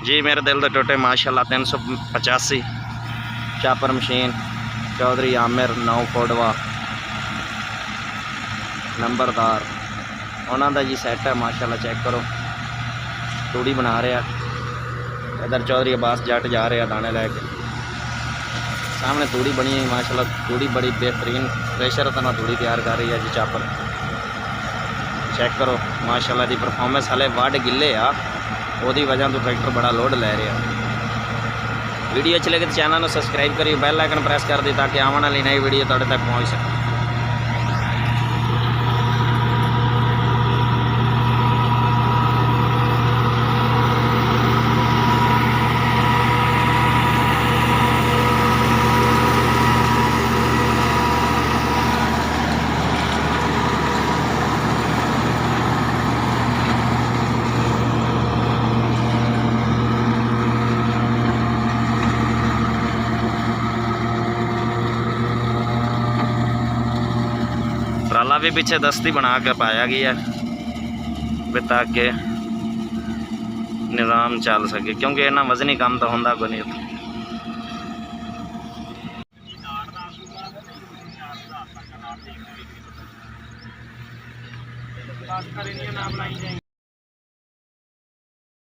जी मेरे दिल दे टोटे माशाल्लाह 385 चापर मशीन चौधरी आमिर 9 कोडवा नंबरदार उन्होंने जी सैट है माशाल्लाह। चेक करो तूड़ी बना रहा। इधर चौधरी अब्बास जट जा रहा दाने लैके। सामने तूड़ी बनी है माशाल्लाह। तूड़ी बड़ी बेहतरीन प्रेशर तो तूड़ी तैयार कर रही है जी चापर। चेक करो माशाल्लाह दी परफॉर्मेंस। हाले वड गिले आ वही वजह तो ट्रैक्टर बड़ा लोड लै रहा। वीडियो अच्छी लगे तो चैनल को सबसक्राइब करिए, बैल आइकन प्रेस कर दी ताकि आने वाली नई वीडियो तुहाडे तक पहुँच सके। ट्राला भी पीछे दस्ती बना के पाया गया है ताकि निज़ाम चल सके, क्योंकि इन्ना वजनी काम तो होंदा कोई नहीं।